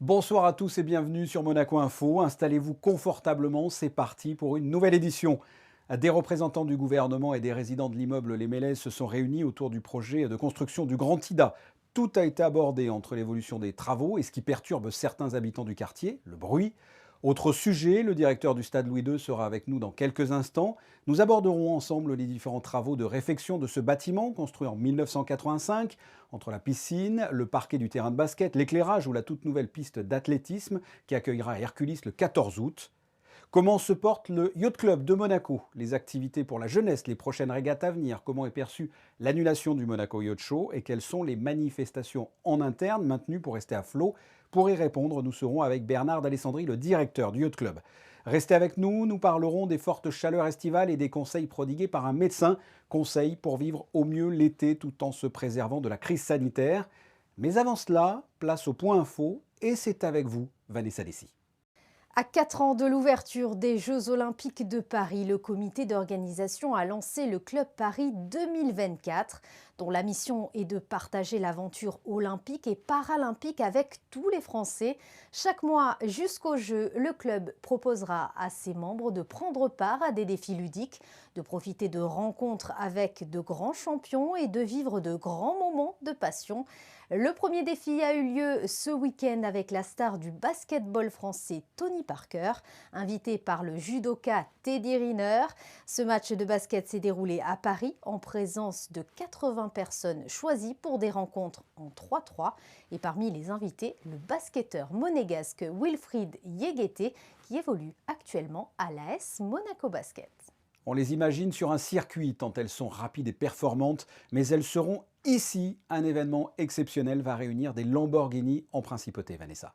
Bonsoir à tous et bienvenue sur Monaco Info. Installez-vous confortablement, c'est parti pour une nouvelle édition. Des représentants du gouvernement et des résidents de l'immeuble Les Mélèzes se sont réunis autour du projet de construction du Grand Ida. Tout a été abordé entre l'évolution des travaux et ce qui perturbe certains habitants du quartier, le bruit. Autre sujet, le directeur du stade Louis II sera avec nous dans quelques instants. Nous aborderons ensemble les différents travaux de réfection de ce bâtiment construit en 1985, entre la piscine, le parquet du terrain de basket, l'éclairage ou la toute nouvelle piste d'athlétisme qui accueillera Hercules le 14 août. Comment se porte le Yacht Club de Monaco? Les activités pour la jeunesse, les prochaines régates à venir, comment est perçue l'annulation du Monaco Yacht Show et quelles sont les manifestations en interne maintenues pour rester à flot? Pour y répondre, nous serons avec Bernard d'Alessandri, le directeur du Yacht Club. Restez avec nous, nous parlerons des fortes chaleurs estivales et des conseils prodigués par un médecin. Conseils pour vivre au mieux l'été tout en se préservant de la crise sanitaire. Mais avant cela, place au point info et c'est avec vous, Vanessa Dessy. À 4 ans de l'ouverture des Jeux Olympiques de Paris, le comité d'organisation a lancé le Club Paris 2024, dont la mission est de partager l'aventure olympique et paralympique avec tous les Français. Chaque mois jusqu'aux Jeux, le club proposera à ses membres de prendre part à des défis ludiques, de profiter de rencontres avec de grands champions et de vivre de grands moments de passion. Le premier défi a eu lieu ce week-end avec la star du basketball français Tony Parker, invité par le judoka Teddy Riner. Ce match de basket s'est déroulé à Paris en présence de 80 personnes choisies pour des rencontres en 3-3. Et parmi les invités, le basketteur monégasque Wilfried Yeguete qui évolue actuellement à l'AS Monaco Basket. On les imagine sur un circuit tant elles sont rapides et performantes, mais elles seront ici. Un événement exceptionnel va réunir des Lamborghini en principauté, Vanessa.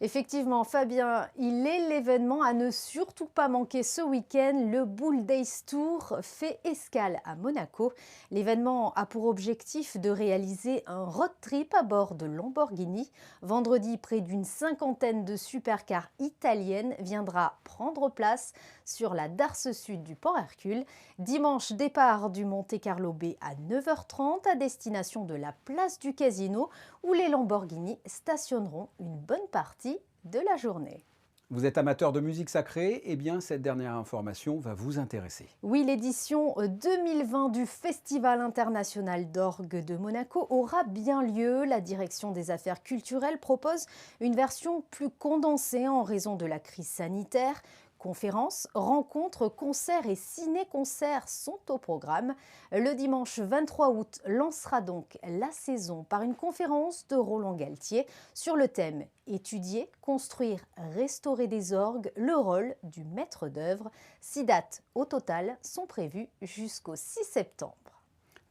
Effectivement, Fabien, il est l'événement à ne surtout pas manquer ce week-end. Le Bull Days Tour fait escale à Monaco. L'événement a pour objectif de réaliser un road trip à bord de Lamborghini. Vendredi, près d'une cinquantaine de supercars italiennes viendra prendre place sur la darse sud du port Hercule. Dimanche, départ du Monte Carlo Bay à 9h30 à destination de la place du Casino où les Lamborghini stationneront une bonne partie de la journée. Vous êtes amateur de musique sacrée? Eh bien, cette dernière information va vous intéresser. Oui, l'édition 2020 du Festival international d'orgue de Monaco aura bien lieu. La direction des affaires culturelles propose une version plus condensée en raison de la crise sanitaire. Conférences, rencontres, concerts et ciné-concerts sont au programme. Le dimanche 23 août lancera donc la saison par une conférence de Roland Galtier sur le thème « Étudier, construire, restaurer des orgues, le rôle du maître d'œuvre ». 6 dates au total sont prévues jusqu'au 6 septembre.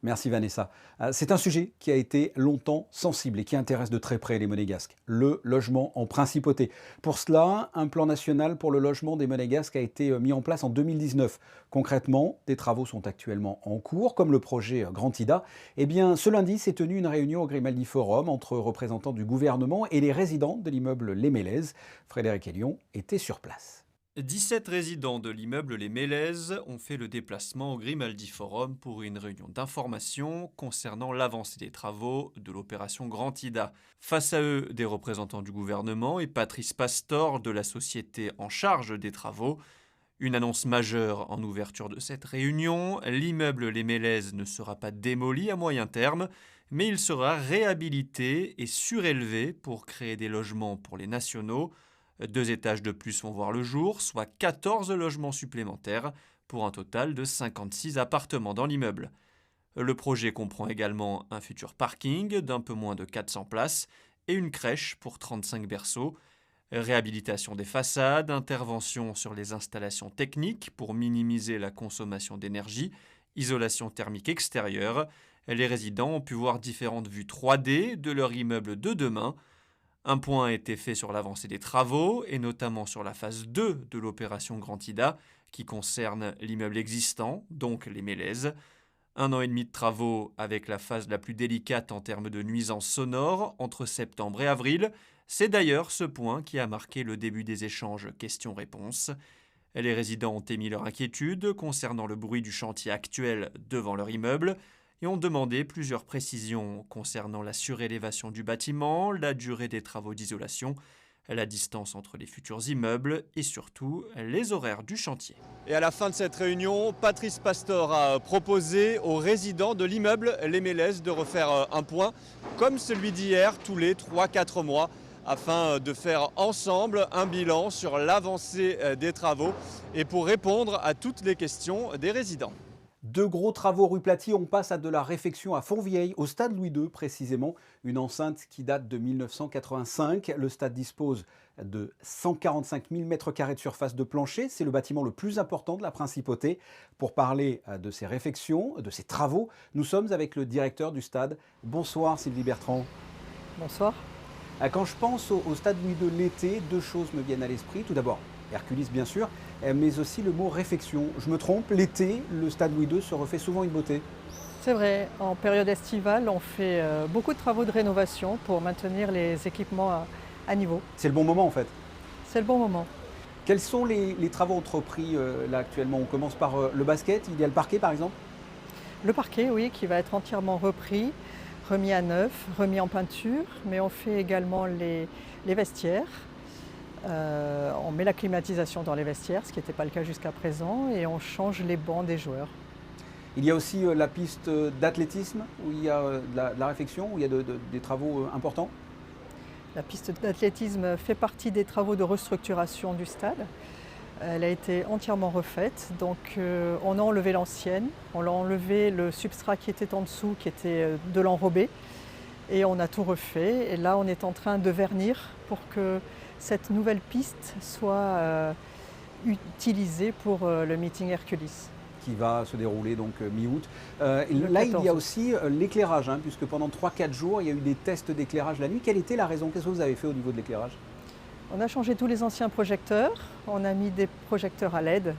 Merci Vanessa. C'est un sujet qui a été longtemps sensible et qui intéresse de très près les Monégasques, le logement en principauté. Pour cela, un plan national pour le logement des Monégasques a été mis en place en 2019. Concrètement, des travaux sont actuellement en cours, comme le projet Grand Ida. Eh bien, ce lundi s'est tenue une réunion au Grimaldi Forum entre représentants du gouvernement et les résidents de l'immeuble Les Mélèzes. Frédéric Hélion était sur place. 17 résidents de l'immeuble Les Mélèzes ont fait le déplacement au Grimaldi Forum pour une réunion d'information concernant l'avancée des travaux de l'opération Grand Ida. Face à eux, des représentants du gouvernement et Patrice Pastor de la société en charge des travaux. Une annonce majeure en ouverture de cette réunion, l'immeuble Les Mélèzes ne sera pas démoli à moyen terme, mais il sera réhabilité et surélevé pour créer des logements pour les nationaux. 2 étages de plus vont voir le jour, soit 14 logements supplémentaires, pour un total de 56 appartements dans l'immeuble. Le projet comprend également un futur parking d'un peu moins de 400 places et une crèche pour 35 berceaux. Réhabilitation des façades, intervention sur les installations techniques pour minimiser la consommation d'énergie, isolation thermique extérieure. Les résidents ont pu voir différentes vues 3D de leur immeuble de demain. Un point a été fait sur l'avancée des travaux, et notamment sur la phase 2 de l'opération Grand Ida, qui concerne l'immeuble existant, donc les Mélèzes. 1 an et demi de travaux avec la phase la plus délicate en termes de nuisances sonores entre septembre et avril. C'est d'ailleurs ce point qui a marqué le début des échanges questions-réponses. Les résidents ont émis leur inquiétude concernant le bruit du chantier actuel devant leur immeuble, et ont demandé plusieurs précisions concernant la surélévation du bâtiment, la durée des travaux d'isolation la distance entre les futurs immeubles et surtout les horaires du chantier. Et à la fin de cette réunion, Patrice Pastor a proposé aux résidents de l'immeuble Les Mélèzes de refaire un point comme celui d'hier, tous les 3-4 mois, afin de faire ensemble un bilan sur l'avancée des travaux et pour répondre à toutes les questions des résidents. Deux gros travaux rue Platy, on passe à de la réfection à Fontvieille, au stade Louis II précisément, une enceinte qui date de 1985. Le stade dispose de 145 000 m² de surface de plancher, c'est le bâtiment le plus important de la principauté. Pour parler de ces réfections, de ces travaux, nous sommes avec le directeur du stade. Bonsoir Sylvie Bertrand. Bonsoir. Quand je pense au stade Louis II l'été, deux choses me viennent à l'esprit. Tout d'abord, Hercules bien sûr, mais aussi le mot réfection. Je me trompe, l'été, le stade Louis II se refait souvent une beauté. C'est vrai, en période estivale, on fait beaucoup de travaux de rénovation pour maintenir les équipements à niveau. C'est le bon moment en fait. C'est le bon moment. Quels sont les travaux entrepris là actuellement? On commence par le basket, il y a le parquet par exemple? Le parquet, oui, qui va être entièrement repris, remis à neuf, remis en peinture, mais on fait également les vestiaires. On met la climatisation dans les vestiaires, ce qui n'était pas le cas jusqu'à présent, et on change les bancs des joueurs. Il y a aussi la piste d'athlétisme, où il y a de la réfection, où il y a des travaux importants. La piste d'athlétisme fait partie des travaux de restructuration du stade. Elle a été entièrement refaite, donc on a enlevé l'ancienne, on a enlevé le substrat qui était en dessous, qui était de l'enrobé, et on a tout refait. Et là, on est en train de vernir pour que cette nouvelle piste soit utilisée pour le meeting Hercules. Qui va se dérouler donc mi-août. Là, il y a aussi l'éclairage, puisque pendant 3-4 jours, il y a eu des tests d'éclairage la nuit. Quelle était la raison? Qu'est-ce que vous avez fait au niveau de l'éclairage? On a changé tous les anciens projecteurs. On a mis des projecteurs à LED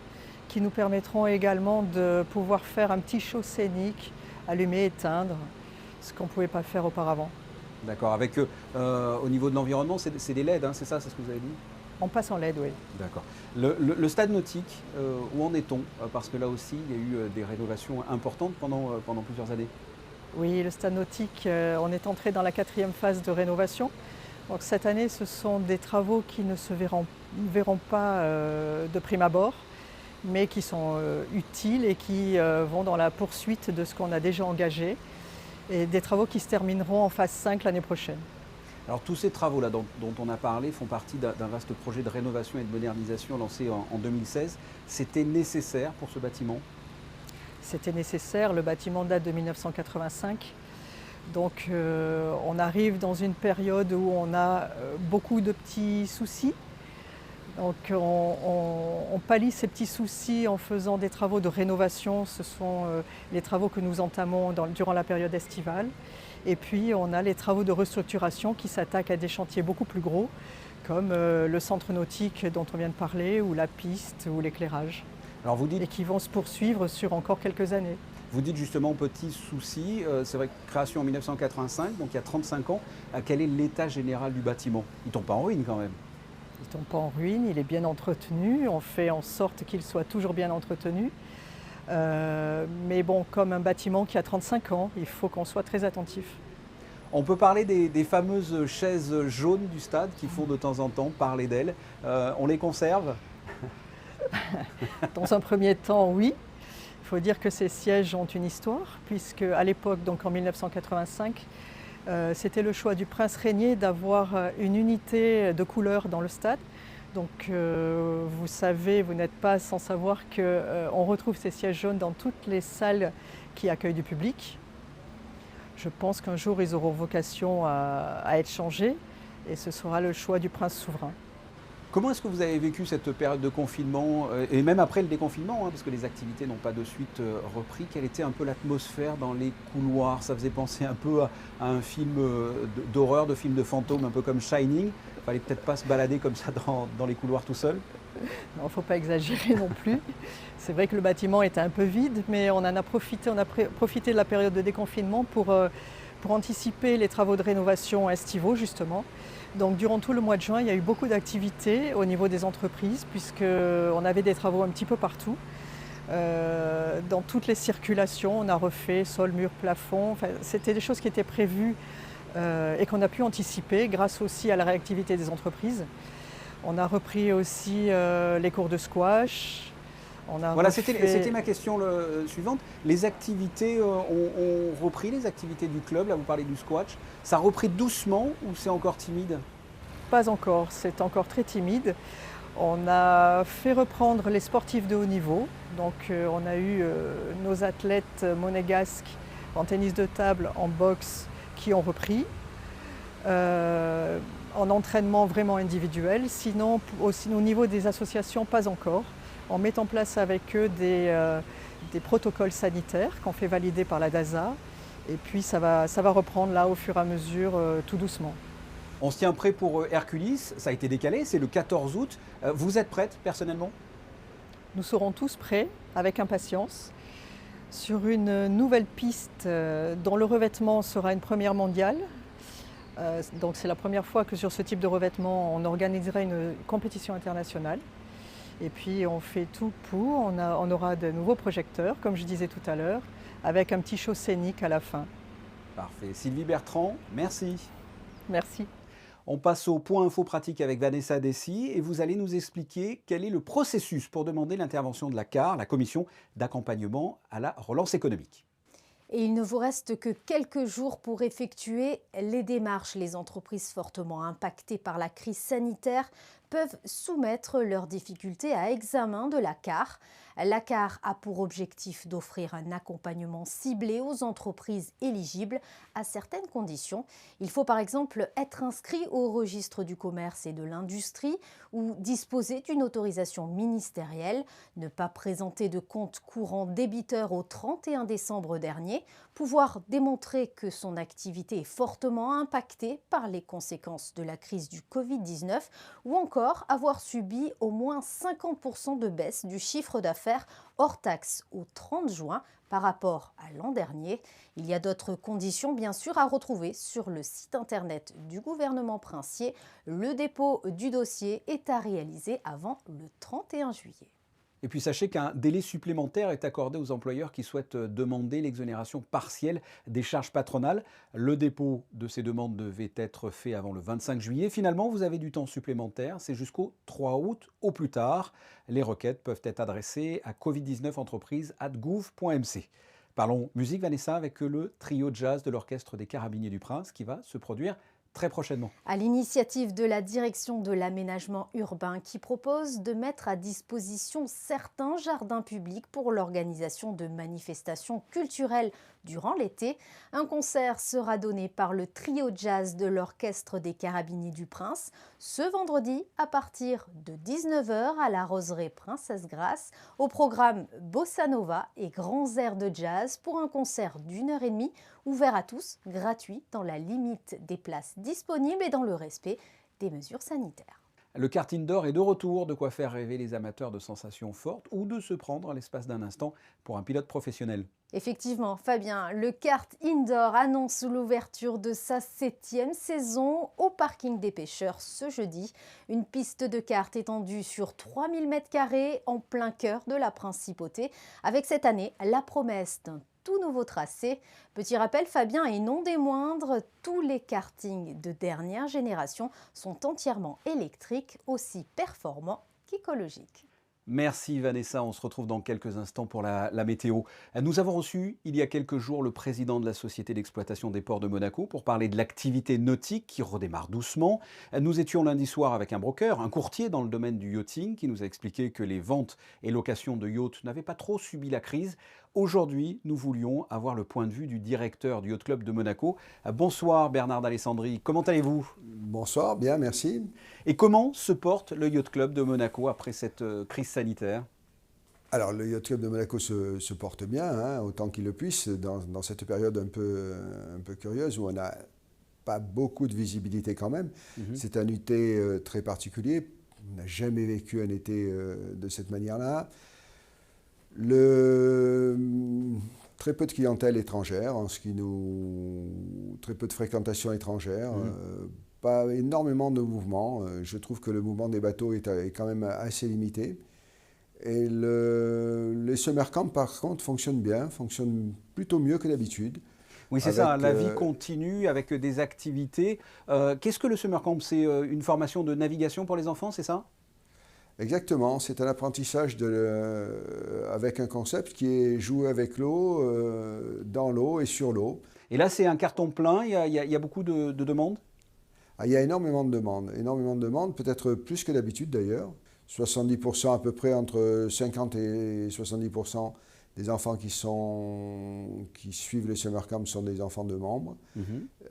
qui nous permettront également de pouvoir faire un petit show scénique, allumer, éteindre, ce qu'on ne pouvait pas faire auparavant. D'accord. Avec, au niveau de l'environnement, c'est des LED, c'est ça, c'est ce que vous avez dit? On passe en LED, oui. D'accord. Le stade nautique, où en est-on? Parce que là aussi, il y a eu des rénovations importantes pendant plusieurs années. Oui, le stade nautique, on est entré dans la 4e phase de rénovation. Donc cette année, ce sont des travaux qui ne se verront pas de prime abord, mais qui sont utiles et qui vont dans la poursuite de ce qu'on a déjà engagé, et des travaux qui se termineront en phase 5 l'année prochaine. Alors tous ces travaux-là dont on a parlé font partie d'un vaste projet de rénovation et de modernisation lancé en 2016. C'était nécessaire pour ce bâtiment? C'était nécessaire, le bâtiment date de 1985. Donc on arrive dans une période où on a beaucoup de petits soucis. Donc on pallie ces petits soucis en faisant des travaux de rénovation. Ce sont les travaux que nous entamons durant la période estivale. Et puis on a les travaux de restructuration qui s'attaquent à des chantiers beaucoup plus gros, comme le centre nautique dont on vient de parler, ou la piste, ou l'éclairage. Alors vous dites... Et qui vont se poursuivre sur encore quelques années. Vous dites justement petits soucis, c'est vrai que création en 1985, donc il y a 35 ans. Quel est l'état général du bâtiment? Il ne tombe pas en ruine quand même? Il ne tombe pas en ruine, il est bien entretenu, on fait en sorte qu'il soit toujours bien entretenu. Mais bon, comme un bâtiment qui a 35 ans, il faut qu'on soit très attentif. On peut parler des fameuses chaises jaunes du stade qui font de temps en temps parler d'elles. On les conserve? Dans un premier temps, oui. Il faut dire que ces sièges ont une histoire, puisque à l'époque, donc en 1985, c'était le choix du prince régnier d'avoir une unité de couleur dans le stade. Donc vous savez, vous n'êtes pas sans savoir qu'on retrouve ces sièges jaunes dans toutes les salles qui accueillent du public. Je pense qu'un jour, ils auront vocation à être changés, et ce sera le choix du prince souverain. Comment est-ce que vous avez vécu cette période de confinement, et même après le déconfinement, parce que les activités n'ont pas de suite repris? Quelle était un peu l'atmosphère dans les couloirs? Ça faisait penser un peu à un film d'horreur, de film de fantôme, un peu comme Shining. Il fallait peut-être pas se balader comme ça dans les couloirs tout seul. Non, il ne faut pas exagérer non plus. C'est vrai que le bâtiment était un peu vide, mais on a profité de la période de déconfinement pour anticiper les travaux de rénovation estivaux, justement. Donc durant tout le mois de juin, il y a eu beaucoup d'activités au niveau des entreprises, puisqu'on avait des travaux un petit peu partout. Dans toutes les circulations, on a refait sol, mur, plafond. Enfin, c'était des choses qui étaient prévues et qu'on a pu anticiper grâce aussi à la réactivité des entreprises. On a repris aussi les cours de squash. Voilà, c'était ma question suivante. Les activités ont repris, les activités du club, là vous parlez du squash. Ça a repris doucement ou c'est encore timide? Pas encore, c'est encore très timide. On a fait reprendre les sportifs de haut niveau. Donc on a eu nos athlètes monégasques en tennis de table, en boxe, qui ont repris. En entraînement vraiment individuel. Sinon, aussi au niveau des associations, pas encore. On met en place avec eux des protocoles sanitaires qu'on fait valider par la DASA. Et puis ça va reprendre là au fur et à mesure, tout doucement. On se tient prêt pour Hercules, ça a été décalé, c'est le 14 août. Vous êtes prête personnellement? Nous serons tous prêts, avec impatience, sur une nouvelle piste dont le revêtement sera une première mondiale. Donc c'est la première fois que sur ce type de revêtement, on organiserait une compétition internationale. Et puis on fait tout pour, on aura de nouveaux projecteurs, comme je disais tout à l'heure, avec un petit show scénique à la fin. Parfait. Sylvie Bertrand, merci. Merci. On passe au point info pratique avec Vanessa Dessy et vous allez nous expliquer quel est le processus pour demander l'intervention de la CAR, la Commission d'accompagnement à la relance économique. Et il ne vous reste que quelques jours pour effectuer les démarches. Les entreprises fortement impactées par la crise sanitaire peuvent soumettre leurs difficultés à examen de la CAR. La CAR a pour objectif d'offrir un accompagnement ciblé aux entreprises éligibles à certaines conditions. Il faut par exemple être inscrit au registre du commerce et de l'industrie ou disposer d'une autorisation ministérielle, ne pas présenter de compte courant débiteur au 31 décembre dernier, pouvoir démontrer que son activité est fortement impactée par les conséquences de la crise du Covid-19 ou encore avoir subi au moins 50% de baisse du chiffre d'affaires hors taxe au 30 juin par rapport à l'an dernier. Il y a d'autres conditions bien sûr à retrouver sur le site internet du gouvernement princier. Le dépôt du dossier est à réaliser avant le 31 juillet. Et puis sachez qu'un délai supplémentaire est accordé aux employeurs qui souhaitent demander l'exonération partielle des charges patronales. Le dépôt de ces demandes devait être fait avant le 25 juillet. Finalement, vous avez du temps supplémentaire, c'est jusqu'au 3 août au plus tard. Les requêtes peuvent être adressées à covid19entreprise@gouv.mc. Parlons musique, Vanessa, avec le trio jazz de l'Orchestre des Carabiniers du Prince qui va se produire très prochainement. À l'initiative de la direction de l'aménagement urbain qui propose de mettre à disposition certains jardins publics pour l'organisation de manifestations culturelles durant l'été, un concert sera donné par le trio jazz de l'Orchestre des Carabiniers du Prince ce vendredi à partir de 19h à la Roseraie Princesse Grasse, au programme Bossa Nova et grands airs de jazz pour un concert d'1h30 ouvert à tous, gratuit dans la limite des places disponibles et dans le respect des mesures sanitaires. Le kart indoor est de retour, de quoi faire rêver les amateurs de sensations fortes ou de se prendre à l'espace d'un instant pour un pilote professionnel. Effectivement, Fabien, le kart indoor annonce l'ouverture de sa 7e saison au parking des pêcheurs ce jeudi. Une piste de kart étendue sur 3000 m² en plein cœur de la principauté, avec cette année la promesse d'un tout nouveau tracé. Petit rappel, Fabien, et non des moindres, tous les kartings de dernière génération sont entièrement électriques, aussi performants qu'écologiques. Merci Vanessa, on se retrouve dans quelques instants pour la météo. Nous avons reçu il y a quelques jours le président de la Société d'exploitation des ports de Monaco pour parler de l'activité nautique qui redémarre doucement. Nous étions lundi soir avec un broker, un courtier dans le domaine du yachting qui nous a expliqué que les ventes et locations de yachts n'avaient pas trop subi la crise. Aujourd'hui, nous voulions avoir le point de vue du directeur du Yacht Club de Monaco. Bonsoir Bernard d'Alessandri, comment allez-vous? Bonsoir, bien, merci. Et comment se porte le Yacht Club de Monaco après cette crise sanitaire? Alors, le Yacht Club de Monaco se porte bien, hein, autant qu'il le puisse, dans cette période un peu curieuse où on n'a pas beaucoup de visibilité quand même. C'est un été très particulier. On n'a jamais vécu un été de cette manière-là. Très peu de clientèle étrangère, très peu de fréquentation étrangère, pas énormément de mouvements. Je trouve que le mouvement des bateaux est quand même assez limité. Et les summer camps, par contre, fonctionnent bien, fonctionnent plutôt mieux que d'habitude. Oui, c'est ça, la vie continue avec des activités. Qu'est-ce que le Summer Camp? C'est une formation de navigation pour les enfants, c'est ça? Exactement, c'est un apprentissage avec un concept qui est jouer avec l'eau, dans l'eau et sur l'eau. Et là, c'est un carton plein, il y a beaucoup de demandes? Ah, il y a énormément de demandes, peut-être plus que d'habitude d'ailleurs. 70% à peu près, entre 50 et 70% des enfants qui suivent les summer camps sont des enfants de membres.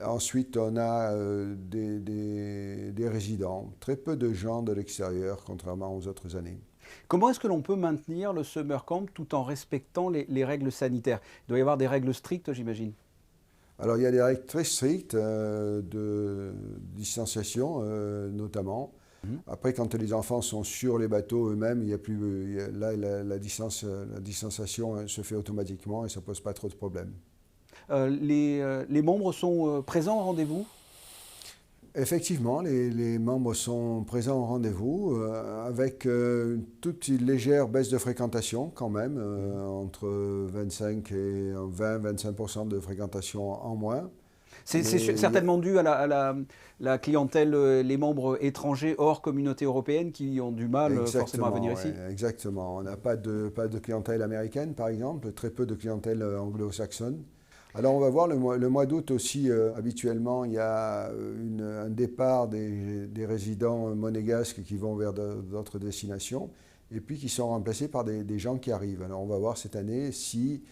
Ensuite, on a des résidents, très peu de gens de l'extérieur, contrairement aux autres années. Comment est-ce que l'on peut maintenir le summer camp tout en respectant les règles sanitaires? Il doit y avoir des règles strictes, j'imagine. Alors, il y a des règles très strictes de distanciation, notamment. Après, quand les enfants sont sur les bateaux eux-mêmes, la distanciation se fait automatiquement et ça ne pose pas trop de problèmes. Les membres sont présents au rendez-vous? Effectivement, les membres sont présents au rendez-vous avec une toute légère baisse de fréquentation quand même, entre 25 et 20-25% de fréquentation en moins. C'est certainement dû à la clientèle, les membres étrangers hors communauté européenne qui ont du mal forcément à venir ici. Exactement. On n'a pas de clientèle américaine, par exemple, très peu de clientèle anglo-saxonne. Alors on va voir le mois d'août aussi, habituellement, il y a un départ des résidents monégasques qui vont vers d'autres destinations et puis qui sont remplacés par des gens qui arrivent. Alors on va voir cette année si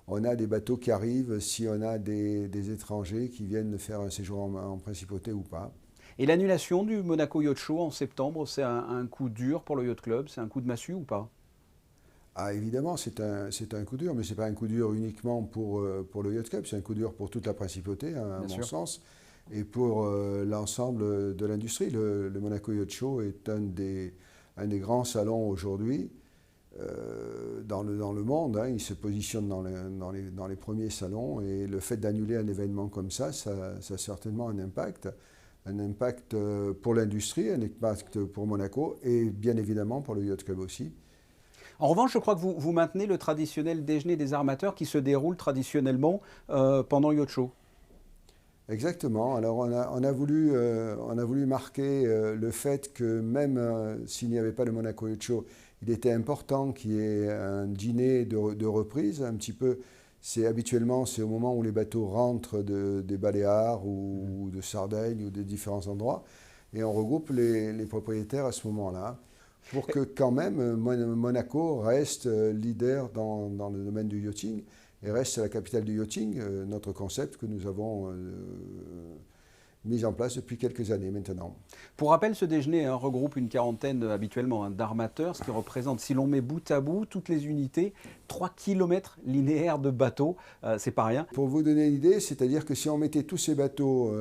on a des bateaux qui arrivent, si on a des étrangers qui viennent faire un séjour en principauté ou pas. Et l'annulation du Monaco Yacht Show en septembre, c'est un coup dur pour le Yacht Club? C'est un coup de massue ou pas? Ah, évidemment, c'est un coup dur, mais ce n'est pas un coup dur uniquement pour le Yacht Club, c'est un coup dur pour toute la principauté, à mon sens, et pour l'ensemble de l'industrie. Le Monaco Yacht Show est un des grands salons aujourd'hui dans le monde. Il se positionne dans les premiers salons, et le fait d'annuler un événement comme ça a certainement un impact pour l'industrie, un impact pour Monaco, et bien évidemment pour le Yacht Club aussi. En revanche, je crois que vous maintenez le traditionnel déjeuner des armateurs qui se déroule traditionnellement pendant le Yacht Show. Exactement. Alors on a voulu marquer le fait que même s'il n'y avait pas le Monaco Yacht Show, il était important qu'il y ait un dîner de reprise, un petit peu. Habituellement, c'est au moment où les bateaux rentrent des Baléares ou de Sardaigne ou des différents endroits, et on regroupe les propriétaires à ce moment-là, pour que quand même Monaco reste leader dans le domaine du yachting et reste la capitale du yachting, notre concept que nous avons mis en place depuis quelques années maintenant. Pour rappel, ce déjeuner regroupe une quarantaine habituellement d'armateurs, ce qui représente, si l'on met bout à bout toutes les unités, 3 km linéaires de bateaux, c'est pas rien. Pour vous donner une idée, c'est-à-dire que si on mettait tous ces bateaux,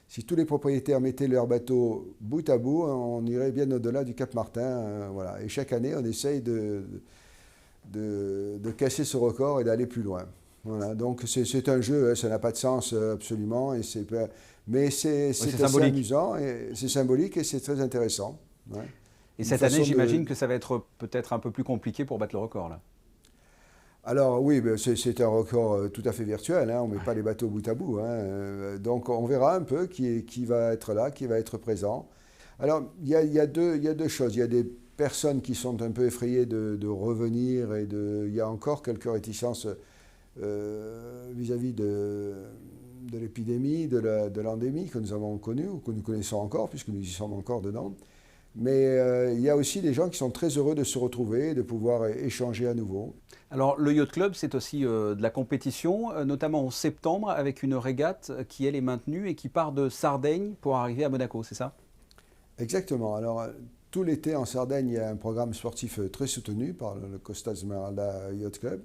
si tous les propriétaires mettaient leurs bateaux bout à bout, on irait bien au-delà du Cap Martin. Voilà. Et chaque année, on essaye de casser ce record et d'aller plus loin. Voilà. Donc c'est un jeu, ça n'a pas de sens absolument, mais c'est assez amusant, et c'est symbolique et c'est très intéressant. Ouais. Et cette année, j'imagine que ça va être peut-être un peu plus compliqué pour battre le record là. Alors oui, c'est un record tout à fait virtuel, on ne met pas les bateaux bout à bout. Donc on verra un peu qui va être là, qui va être présent. Alors il y a deux choses. Il y a des personnes qui sont un peu effrayées de revenir, et il y a encore quelques réticences vis-à-vis de l'épidémie, de l'endémie que nous avons connue, ou que nous connaissons encore, puisque nous y sommes encore dedans. Mais il y a aussi des gens qui sont très heureux de se retrouver, de pouvoir échanger à nouveau. Alors le Yacht Club, c'est aussi de la compétition, notamment en septembre, avec une régate qui, elle, est maintenue et qui part de Sardaigne pour arriver à Monaco, c'est ça? Exactement. Alors tout l'été en Sardaigne, il y a un programme sportif très soutenu par le Costa Smeralda Yacht Club.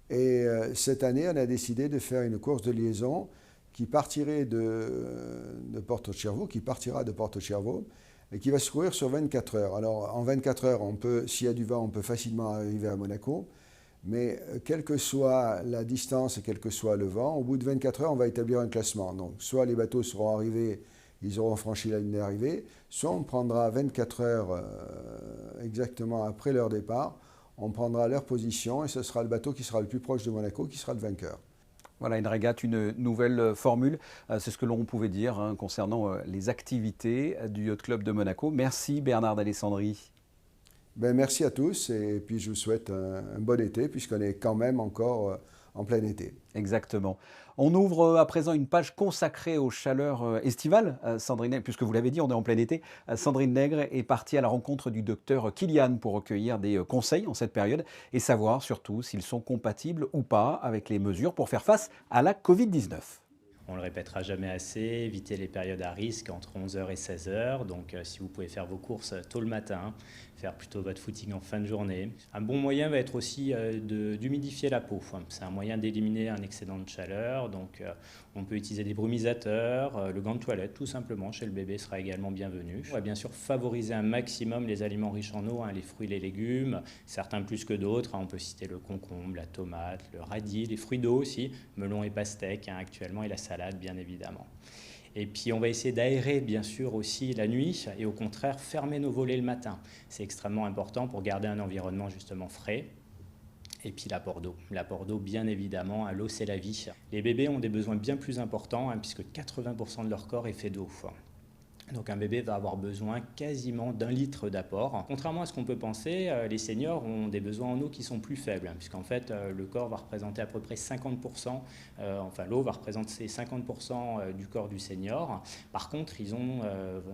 Et cette année, on a décidé de faire une course de liaison qui partirait de Porto Cervo, et qui va se courir sur 24 heures. Alors en 24 heures, s'il y a du vent, on peut facilement arriver à Monaco. Mais quelle que soit la distance et quel que soit le vent, au bout de 24 heures, on va établir un classement. Donc, soit les bateaux seront arrivés, ils auront franchi la ligne d'arrivée, soit on prendra 24 heures exactement après leur départ, on prendra leur position et ce sera le bateau qui sera le plus proche de Monaco qui sera le vainqueur. Voilà, une régate, une nouvelle formule. C'est ce que l'on pouvait dire concernant les activités du Yacht Club de Monaco. Merci Bernard d'Alessandri. Merci à tous et puis je vous souhaite un bon été puisqu'on est quand même encore en plein été. Exactement. On ouvre à présent une page consacrée aux chaleurs estivales. Sandrine Nègre, puisque vous l'avez dit, on est en plein été. Sandrine Nègre est partie à la rencontre du docteur Kylian pour recueillir des conseils en cette période et savoir surtout s'ils sont compatibles ou pas avec les mesures pour faire face à la Covid-19. On le répétera jamais assez, éviter les périodes à risque entre 11h et 16h. Donc si vous pouvez faire vos courses tôt le matin, faire plutôt votre footing en fin de journée. Un bon moyen va être aussi d'humidifier la peau. C'est un moyen d'éliminer un excédent de chaleur. Donc on peut utiliser des brumisateurs, le gant de toilette tout simplement chez le bébé sera également bienvenu. On va bien sûr favoriser un maximum les aliments riches en eau, les fruits et les légumes, certains plus que d'autres. On peut citer le concombre, la tomate, le radis, les fruits d'eau aussi, melon et pastèque actuellement et la salade bien évidemment. Et puis on va essayer d'aérer bien sûr aussi la nuit et au contraire fermer nos volets le matin. C'est extrêmement important pour garder un environnement justement frais. Et puis l'apport d'eau bien évidemment, l'eau c'est la vie. Les bébés ont des besoins bien plus importants puisque 80% de leur corps est fait d'eau. Donc un bébé va avoir besoin quasiment d'1 litre d'apport. Contrairement à ce qu'on peut penser, les seniors ont des besoins en eau qui sont plus faibles, puisqu'en fait le corps va représenter à peu près 50%, l'eau va représenter 50% du corps du senior. Par contre, ils ont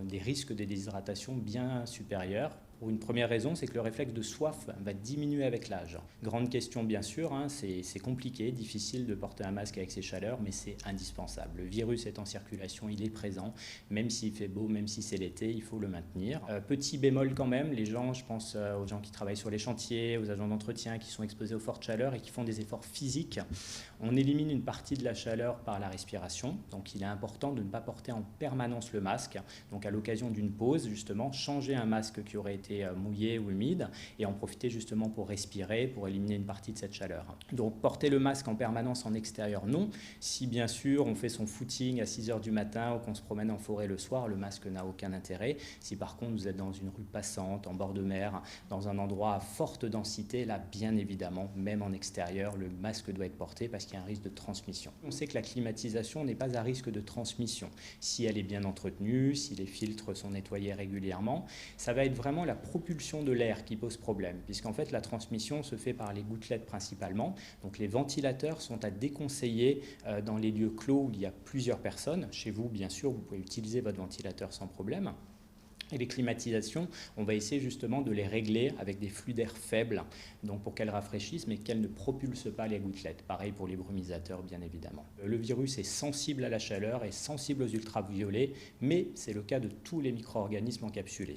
des risques de déshydratation bien supérieurs. Pour une première raison, c'est que le réflexe de soif va diminuer avec l'âge. Grande question bien sûr, c'est compliqué, difficile de porter un masque avec ces chaleurs, mais c'est indispensable. Le virus est en circulation, il est présent, même s'il fait beau, même si c'est l'été, il faut le maintenir. Petit bémol quand même, les gens, je pense aux gens qui travaillent sur les chantiers, aux agents d'entretien qui sont exposés aux fortes chaleurs et qui font des efforts physiques. On élimine une partie de la chaleur par la respiration, donc il est important de ne pas porter en permanence le masque. Donc à l'occasion d'une pause, justement, changer un masque qui aurait été mouillé ou humide et en profiter justement pour respirer, pour éliminer une partie de cette chaleur. Donc porter le masque en permanence en extérieur, non. Si bien sûr on fait son footing à 6h du matin ou qu'on se promène en forêt le soir, le masque n'a aucun intérêt. Si par contre vous êtes dans une rue passante, en bord de mer, dans un endroit à forte densité, là bien évidemment, même en extérieur, le masque doit être porté parce qu'il y a un risque de transmission. On sait que la climatisation n'est pas à risque de transmission. Si elle est bien entretenue, si les filtres sont nettoyés régulièrement, ça va être vraiment la propulsion de l'air qui pose problème, puisqu'en fait la transmission se fait par les gouttelettes principalement. Donc les ventilateurs sont à déconseiller dans les lieux clos où il y a plusieurs personnes. Chez vous, bien sûr, vous pouvez utiliser votre ventilateur sans problème. Et les climatisations, on va essayer justement de les régler avec des flux d'air faibles, donc pour qu'elles rafraîchissent mais qu'elles ne propulsent pas les gouttelettes. Pareil pour les brumisateurs, bien évidemment. Le virus est sensible à la chaleur et sensible aux ultraviolets, mais c'est le cas de tous les micro-organismes encapsulés.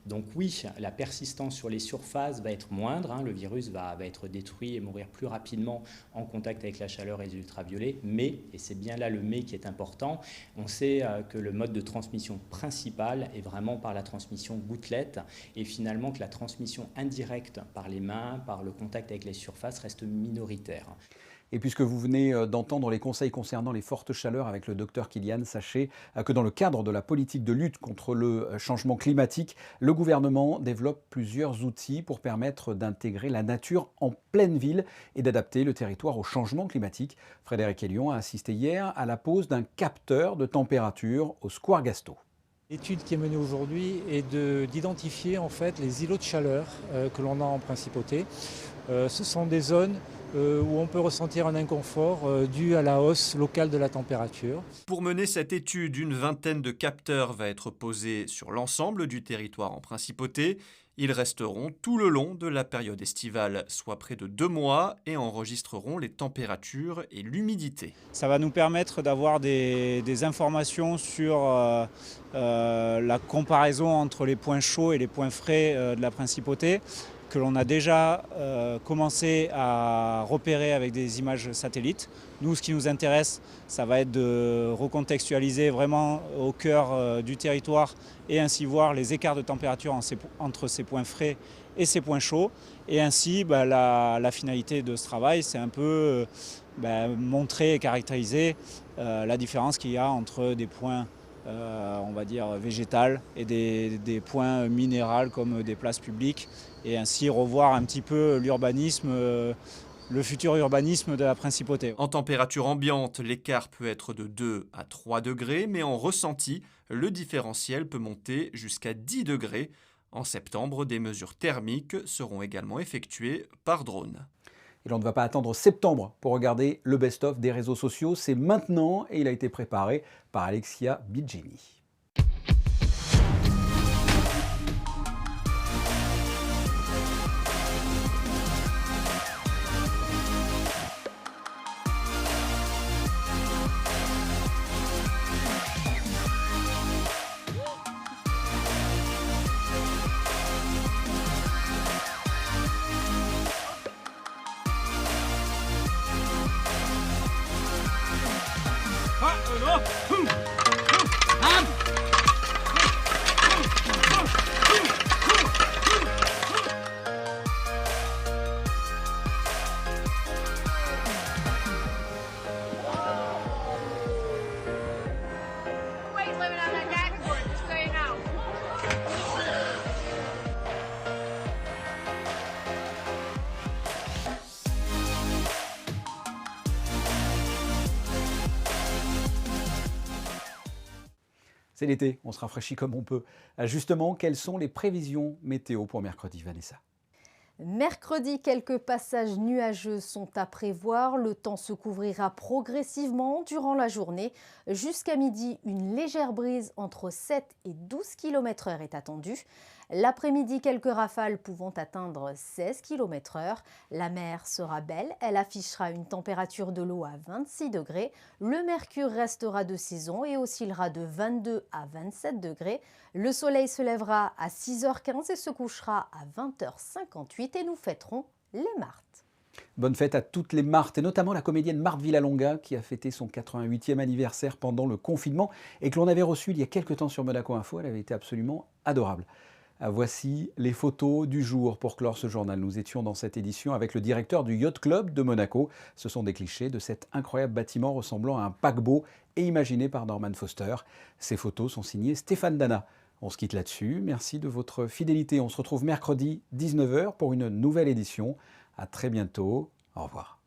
Donc oui, la persistance sur les surfaces va être moindre, le virus va être détruit et mourir plus rapidement en contact avec la chaleur et les ultraviolets, mais, et c'est bien là le mais qui est important, on sait que le mode de transmission principal est vraiment par la transmission gouttelette et finalement que la transmission indirecte par les mains, par le contact avec les surfaces reste minoritaire. Et puisque vous venez d'entendre les conseils concernant les fortes chaleurs avec le docteur Kylian, sachez que dans le cadre de la politique de lutte contre le changement climatique, le gouvernement développe plusieurs outils pour permettre d'intégrer la nature en pleine ville et d'adapter le territoire au changement climatique. Frédéric Hélion a assisté hier à la pose d'un capteur de température au Square Gasto. L'étude qui est menée aujourd'hui est d'identifier en fait les îlots de chaleur que l'on a en principauté. Ce sont des zones où on peut ressentir un inconfort dû à la hausse locale de la température. Pour mener cette étude, une vingtaine de capteurs va être posés sur l'ensemble du territoire en principauté. Ils resteront tout le long de la période estivale, soit près de 2 mois, et enregistreront les températures et l'humidité. Ça va nous permettre d'avoir des informations sur la comparaison entre les points chauds et les points frais de la principauté, que l'on a déjà commencé à repérer avec des images satellites. Nous, ce qui nous intéresse, ça va être de recontextualiser vraiment au cœur du territoire et ainsi voir les écarts de température entre ces points frais et ces points chauds. Et ainsi, la finalité de ce travail, c'est un peu montrer et caractériser la différence qu'il y a entre des points on va dire végétales et des points minéraux comme des places publiques et ainsi revoir un petit peu l'urbanisme le futur urbanisme de la Principauté. En température ambiante, l'écart peut être de 2 à 3 degrés, mais en ressenti, le différentiel peut monter jusqu'à 10 degrés. En septembre, des mesures thermiques seront également effectuées par drone. Et l'on ne va pas attendre septembre pour regarder le best-of des réseaux sociaux. C'est maintenant et il a été préparé par Alexia Bidgini. C'est l'été, on se rafraîchit comme on peut. Justement, quelles sont les prévisions météo pour mercredi, Vanessa ? Mercredi, quelques passages nuageux sont à prévoir. Le temps se couvrira progressivement durant la journée. Jusqu'à midi, une légère brise entre 7 et 12 km/h est attendue. L'après-midi, quelques rafales pouvant atteindre 16 km/h. La mer sera belle, elle affichera une température de l'eau à 26 degrés. Le mercure restera de saison et oscillera de 22 à 27 degrés. Le soleil se lèvera à 6h15 et se couchera à 20h58 et nous fêterons les Martes. Bonne fête à toutes les Martes et notamment la comédienne Marthe Villalonga qui a fêté son 88e anniversaire pendant le confinement et que l'on avait reçue il y a quelques temps sur Monaco Info. Elle avait été absolument adorable. Voici les photos du jour pour clore ce journal. Nous étions dans cette édition avec le directeur du Yacht Club de Monaco. Ce sont des clichés de cet incroyable bâtiment ressemblant à un paquebot et imaginé par Norman Foster. Ces photos sont signées Stéphane Dana. On se quitte là-dessus. Merci de votre fidélité. On se retrouve mercredi 19h pour une nouvelle édition. À très bientôt. Au revoir.